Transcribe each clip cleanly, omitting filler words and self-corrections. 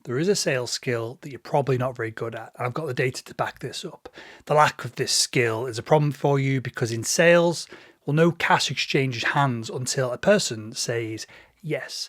there is a sales skill that you're probably not very good at. And I've got the data to back this up. The lack of this skill is a problem for you because in sales, well, no cash exchanges hands until a person says yes.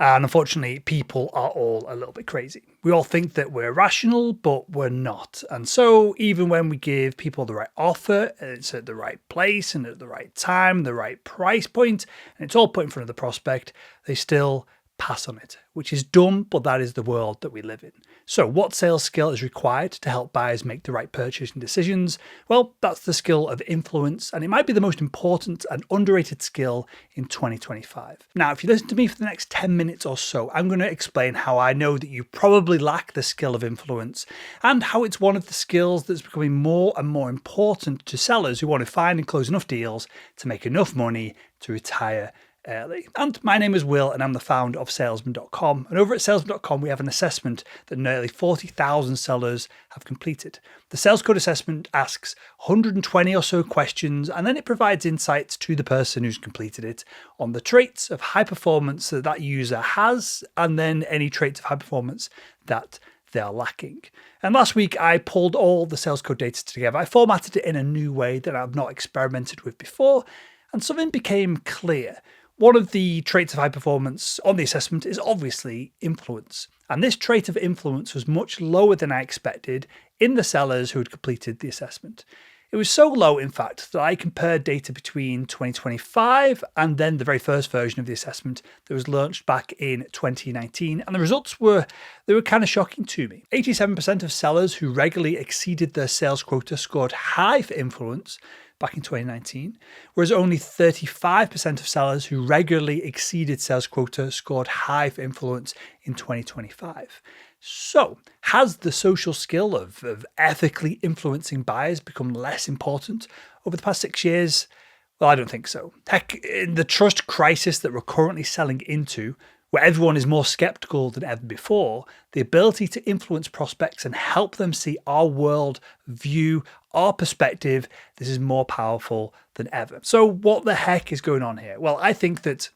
And unfortunately, people are all a little bit crazy. We all think that we're rational, but we're not. And so even when we give people the right offer, and it's at the right place and at the right time, the right price point, and it's all put in front of the prospect, they still pass on it, which is dumb, but that is the world that we live in. So what sales skill is required to help buyers make the right purchasing decisions? Well, that's the skill of influence, and it might be the most important and underrated skill in 2025. Now, if you listen to me for the next 10 minutes or so, I'm going to explain how I know that you probably lack the skill of influence and how it's one of the skills that's becoming more and more important to sellers who want to find and close enough deals to make enough money to retire early. And my name is Will, and I'm the founder of Salesman.com. And over at Salesman.com, we have an assessment that nearly 40,000 sellers have completed. The Sales Code Assessment asks 120 or so questions, and then it provides insights to the person who's completed it on the traits of high performance that that user has, and then any traits of high performance that they are lacking. And last week, I pulled all the Sales Code data together. I formatted it in a new way that I've not experimented with before, and something became clear. One of the traits of high performance on the assessment is obviously influence. And this trait of influence was much lower than I expected in the sellers who had completed the assessment. It was so low, in fact, that I compared data between 2025 and then the very first version of the assessment that was launched back in 2019. And the results were kind of shocking to me. 87% of sellers who regularly exceeded their sales quota scored high for influence back in 2019, whereas only 35% of sellers who regularly exceeded sales quota scored high for influence in 2025. So, has the social skill of ethically influencing buyers become less important over the past 6 years? Well, I don't think so. Heck, in the trust crisis that we're currently selling into, where everyone is more skeptical than ever before, the ability to influence prospects and help them see our world view, our perspective, this is more powerful than ever. So what the heck is going on here? Well, I think that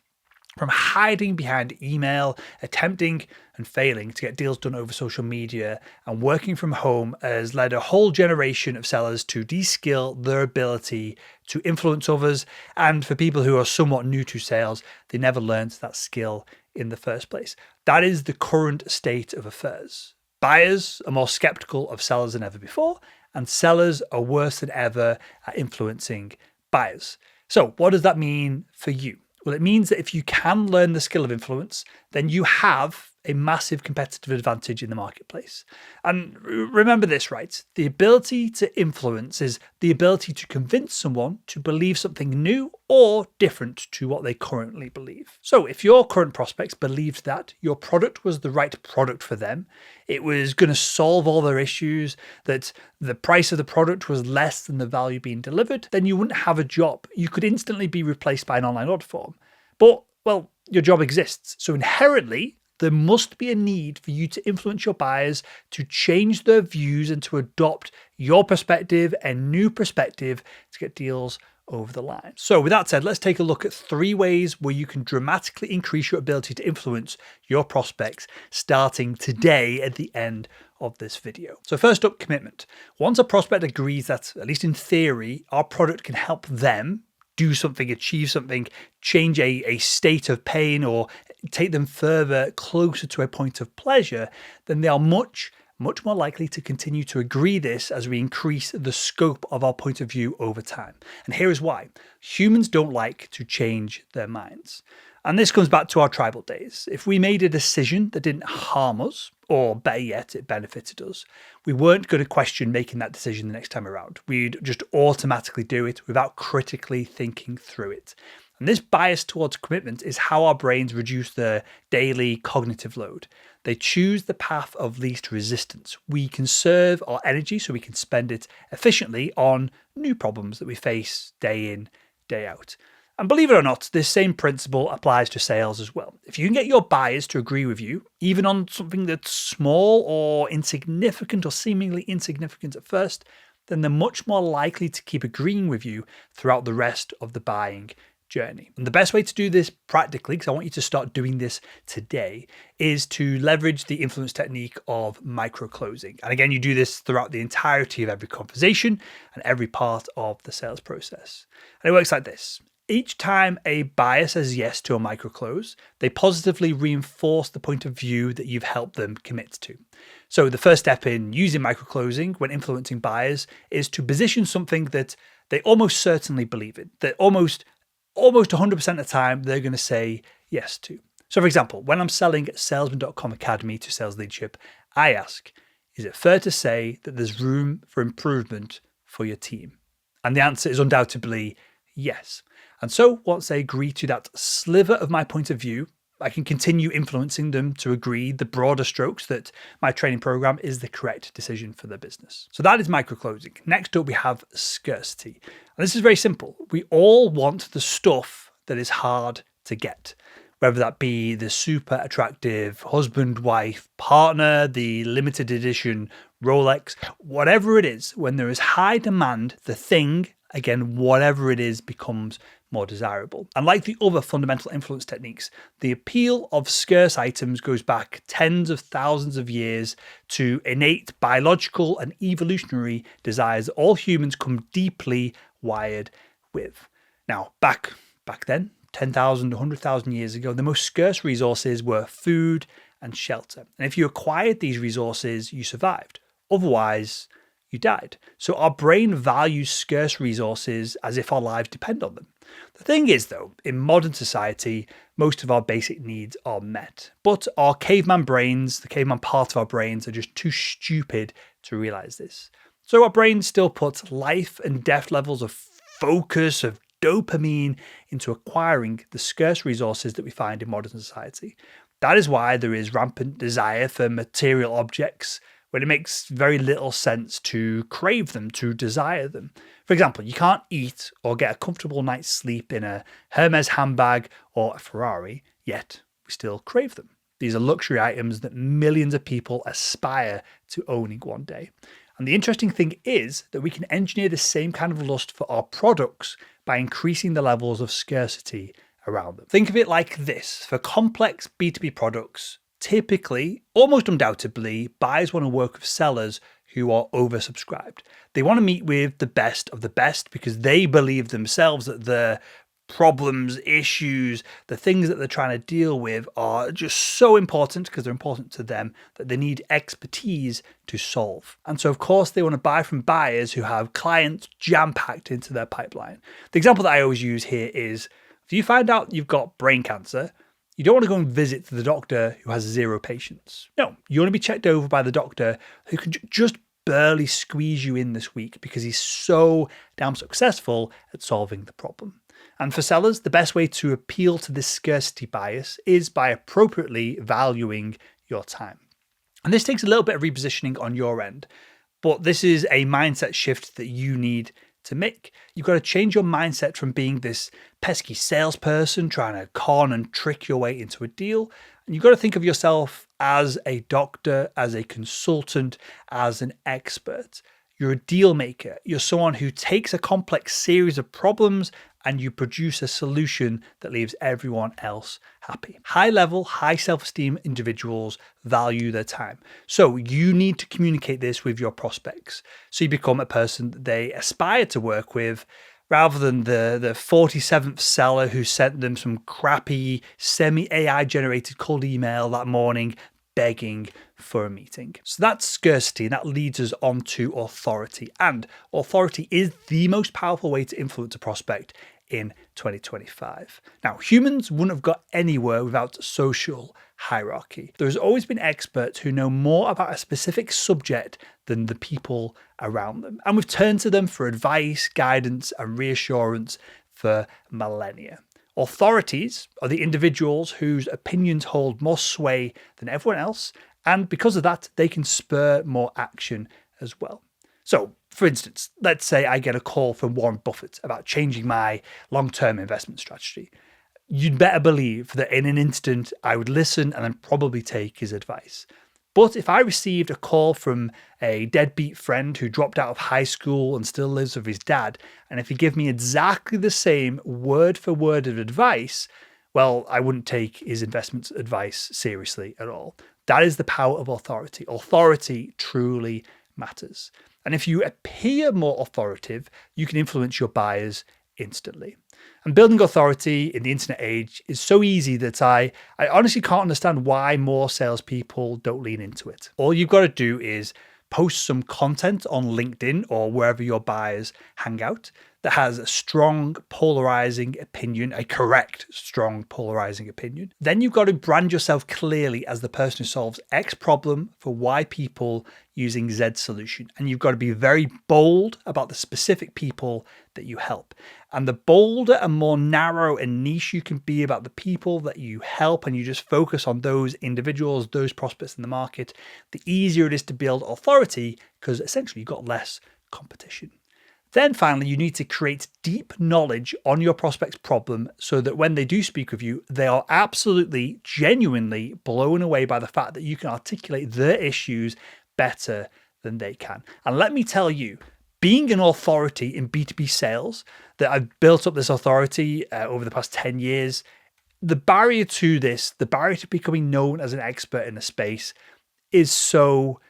from hiding behind email, attempting and failing to get deals done over social media, and working from home has led a whole generation of sellers to de-skill their ability to influence others. And for people who are somewhat new to sales, they never learned that skill in the first place. That is the current state of affairs. Buyers are more skeptical of sellers than ever before, and sellers are worse than ever at influencing buyers. So what does that mean for you? Well, it means that if you can learn the skill of influence, then you have a massive competitive advantage in the marketplace. And remember this, right? The ability to influence is the ability to convince someone to believe something new or different to what they currently believe. So if your current prospects believed that your product was the right product for them, it was going to solve all their issues, that the price of the product was less than the value being delivered, then you wouldn't have a job. You could instantly be replaced by an online order form. But, well, your job exists. So inherently, there must be a need for you to influence your buyers to change their views and to adopt your perspective and new perspective to get deals over the line. So with that said, let's take a look at 3 ways where you can dramatically increase your ability to influence your prospects starting today at the end of this video. So first up, commitment. Once a prospect agrees that, at least in theory, our product can help them do something, achieve something, change a state of pain, or take them further, closer to a point of pleasure, then they are much more likely to continue to agree this as we increase the scope of our point of view over time. And here is why. Humans don't like to change their minds. And this comes back to our tribal days. If we made a decision that didn't harm us, or better yet, it benefited us, we weren't going to question making that decision the next time around. We'd just automatically do it without critically thinking through it. And this bias towards commitment is how our brains reduce their daily cognitive load. They choose the path of least resistance. We conserve our energy so we can spend it efficiently on new problems that we face day in, day out. And believe it or not, this same principle applies to sales as well. If you can get your buyers to agree with you, even on something that's small or insignificant or seemingly insignificant at first, then they're much more likely to keep agreeing with you throughout the rest of the buying journey. And the best way to do this practically, because I want you to start doing this today, is to leverage the influence technique of micro-closing. And again, you do this throughout the entirety of every conversation and every part of the sales process. And it works like this. Each time a buyer says yes to a micro-close, they positively reinforce the point of view that you've helped them commit to. So the first step in using micro-closing when influencing buyers is to position something that they almost certainly believe in, that almost 100% of the time they're going to say yes to. So for example, when I'm selling Salesman.com Academy to sales leadership, I ask, is it fair to say that there's room for improvement for your team? And the answer is undoubtedly yes. And so once they agree to that sliver of my point of view, I can continue influencing them to agree the broader strokes that my training program is the correct decision for their business. So that is micro-closing. Next up, we have scarcity. And this is very simple. We all want the stuff that is hard to get, whether that be the super attractive husband, wife, partner, the limited edition Rolex, whatever it is. When there is high demand, the thing, again, whatever it is, becomes more desirable. And like the other fundamental influence techniques, the appeal of scarce items goes back tens of thousands of years to innate biological and evolutionary desires that all humans come deeply wired with. Now, back then, 10,000 to 100,000 years ago, the most scarce resources were food and shelter. And if you acquired these resources, you survived. Otherwise, you died. So our brain values scarce resources as if our lives depend on them. The thing is, though, in modern society, most of our basic needs are met. But our caveman brains, the caveman part of our brains, are just too stupid to realize this. So our brains still put life and death levels of focus, of dopamine, into acquiring the scarce resources that we find in modern society. That is why there is rampant desire for material objects, when it makes very little sense to crave them, to desire them. For example, you can't eat or get a comfortable night's sleep in a Hermes handbag or a Ferrari, yet we still crave them. These are luxury items that millions of people aspire to owning one day. And the interesting thing is that we can engineer the same kind of lust for our products by increasing the levels of scarcity around them. Think of it like this. For complex B2B products, typically, almost undoubtedly, buyers want to work with sellers who are oversubscribed. They want to meet with the best of the best because they believe themselves that the problems, issues, the things that they're trying to deal with are just so important because they're important to them that they need expertise to solve. And so, of course, they want to buy from buyers who have clients jam-packed into their pipeline. The example that I always use here is, if you find out you've got brain cancer, you don't want to go and visit the doctor who has 0 patients. No, you want to be checked over by the doctor who can just barely squeeze you in this week because he's so damn successful at solving the problem. And for sellers, the best way to appeal to this scarcity bias is by appropriately valuing your time. And this takes a little bit of repositioning on your end, but this is a mindset shift that you need to make. You've got to change your mindset from being this pesky salesperson trying to con and trick your way into a deal. And you've got to think of yourself as a doctor, as a consultant, as an expert. You're a deal maker. You're someone who takes a complex series of problems and you produce a solution that leaves everyone else happy. High level, high self-esteem individuals value their time. So you need to communicate this with your prospects. So you become a person that they aspire to work with, rather than the 47th seller who sent them some crappy semi-AI generated cold email that morning begging for a meeting. So that's scarcity, and that leads us on to authority. And authority is the most powerful way to influence a prospect in 2025. Now, humans wouldn't have got anywhere without social hierarchy. There's always been experts who know more about a specific subject than the people around them. And we've turned to them for advice, guidance, and reassurance for millennia. Authorities are the individuals whose opinions hold more sway than everyone else, and because of that, they can spur more action as well. So, for instance, let's say I get a call from Warren Buffett about changing my long-term investment strategy. You'd better believe that in an instant, I would listen and then probably take his advice. But if I received a call from a deadbeat friend who dropped out of high school and still lives with his dad, and if he gave me exactly the same word for word of advice, well, I wouldn't take his investment advice seriously at all. That is the power of authority. Authority truly matters. And if you appear more authoritative, you can influence your buyers instantly. And building authority in the internet age is so easy that I honestly can't understand why more salespeople don't lean into it. All you've got to do is post some content on LinkedIn or wherever your buyers hang out that has a strong polarizing opinion, a correct, strong polarizing opinion. Then you've got to brand yourself clearly as the person who solves X problem for Y people using Z solution. And you've got to be very bold about the specific people that you help. And the bolder and more narrow and niche you can be about the people that you help, and you just focus on those individuals, those prospects in the market, the easier it is to build authority because essentially you've got less competition. Then finally, you need to create deep knowledge on your prospect's problem so that when they do speak with you, they are absolutely, genuinely blown away by the fact that you can articulate their issues better than they can. And let me tell you, being an authority in B2B sales, that I've built up this authority over the past 10 years, the barrier to this, the barrier to becoming known as an expert in a space is so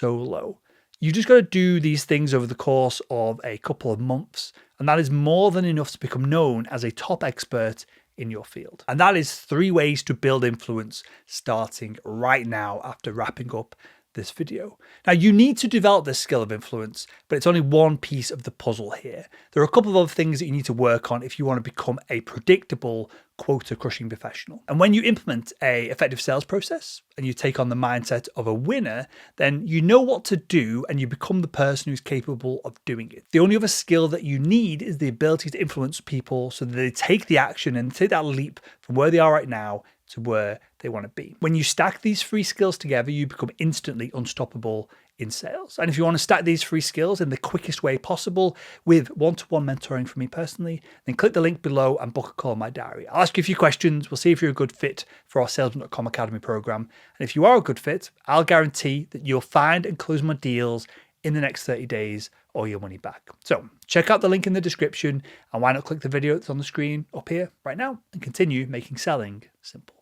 low. You just got to do these things over the course of a couple of months, and that is more than enough to become known as a top expert in your field. And that is 3 ways to build influence starting right now after wrapping up this video. Now, you need to develop this skill of influence, but it's only one piece of the puzzle here. There are a couple of other things that you need to work on if you want to become a predictable quota crushing professional. And when you implement a effective sales process and you take on the mindset of a winner, then you know what to do and you become the person who's capable of doing it. The only other skill that you need is the ability to influence people so that they take the action and take that leap from where they are right now to where they want to be. When you stack these 3 skills together, you become instantly unstoppable in sales. And if you want to stack these 3 skills in the quickest way possible with one-to-one mentoring from me personally, then click the link below and book a call in my diary. I'll ask you a few questions. We'll see if you're a good fit for our Salesman.com Academy program. And if you are a good fit, I'll guarantee that you'll find and close more deals in the next 30 days or your money back. So check out the link in the description, and why not click the video that's on the screen up here right now and continue making selling simple.